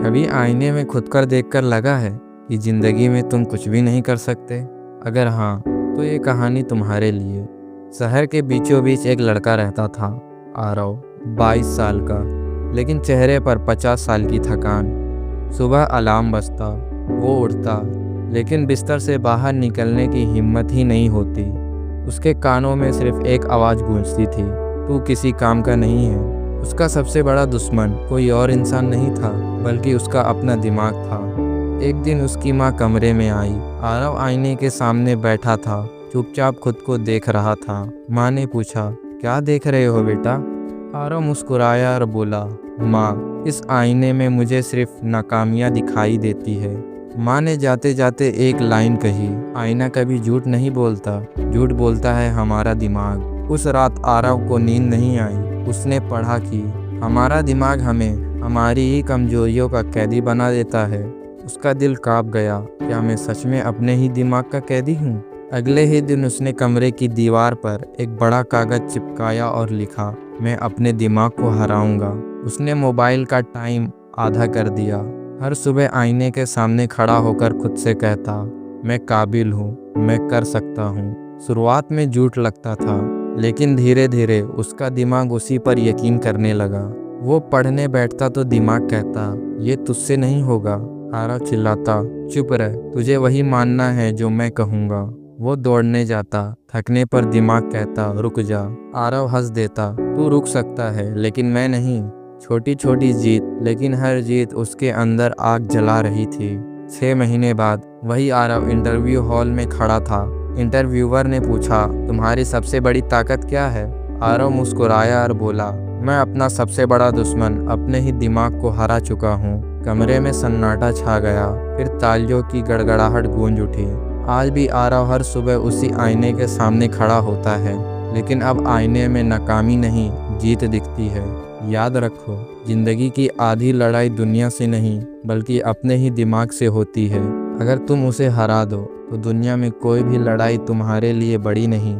कभी आईने में खुद कर देखकर लगा है कि जिंदगी में तुम कुछ भी नहीं कर सकते? अगर हाँ, तो ये कहानी तुम्हारे लिए। शहर के बीचों बीच एक लड़का रहता था, आरव, 22 साल का, लेकिन चेहरे पर 50 साल की थकान। सुबह अलार्म बजता, वो उठता, लेकिन बिस्तर से बाहर निकलने की हिम्मत ही नहीं होती। उसके कानों में सिर्फ एक आवाज़ गूंजती थी, तू किसी काम का नहीं है। उसका सबसे बड़ा दुश्मन कोई और इंसान नहीं था, बल्कि उसका अपना दिमाग था। एक दिन उसकी माँ कमरे में आई। आरव आईने के सामने बैठा था, चुपचाप खुद को देख रहा था। माँ ने पूछा, क्या देख रहे हो बेटा? आरव मुस्कुराया और बोला, माँ, इस आईने में मुझे सिर्फ नाकामियाँ दिखाई देती है। माँ ने जाते जाते एक लाइन कही, आईना कभी झूठ नहीं बोलता, झूठ बोलता है हमारा दिमाग। उस रात आरव को नींद नहीं आई। उसने पढ़ा कि हमारा दिमाग हमें हमारी ही कमजोरियों का कैदी बना देता है। उसका दिल कांप गया, क्या मैं सच में अपने ही दिमाग का कैदी हूँ? अगले ही दिन उसने कमरे की दीवार पर एक बड़ा कागज चिपकाया और लिखा, मैं अपने दिमाग को हराऊंगा। उसने मोबाइल का टाइम आधा कर दिया। हर सुबह आईने के सामने खड़ा होकर खुद से कहता, मैं काबिल हूँ, मैं कर सकता हूँ। शुरुआत में झूठ लगता था, लेकिन धीरे धीरे उसका दिमाग उसी पर यकीन करने लगा। वो पढ़ने बैठता तो दिमाग कहता, ये तुझसे नहीं होगा। आरव चिल्लाता, चुप रह, तुझे वही मानना है जो मैं कहूँगा। वो दौड़ने जाता, थकने पर दिमाग कहता, रुक जा। आरव हंस देता, तू रुक सकता है, लेकिन मैं नहीं। छोटी छोटी जीत, लेकिन हर जीत उसके अंदर आग जला रही थी। 6 महीने बाद वही आरव इंटरव्यू हॉल में खड़ा था। इंटरव्यूअर ने पूछा, तुम्हारी सबसे बड़ी ताकत क्या है? आरव मुस्कुराया और बोला, मैं अपना सबसे बड़ा दुश्मन अपने ही दिमाग को हरा चुका हूँ। कमरे में सन्नाटा छा गया, फिर तालियों की गड़गड़ाहट गूंज उठी। आज भी आरव हर सुबह उसी आईने के सामने खड़ा होता है, लेकिन अब आईने में नाकामी नहीं, जीत दिखती है। याद रखो, जिंदगी की आधी लड़ाई दुनिया से नहीं, बल्कि अपने ही दिमाग से होती है। अगर तुम उसे हरा दो, तो दुनिया में कोई भी लड़ाई तुम्हारे लिए बड़ी नहीं।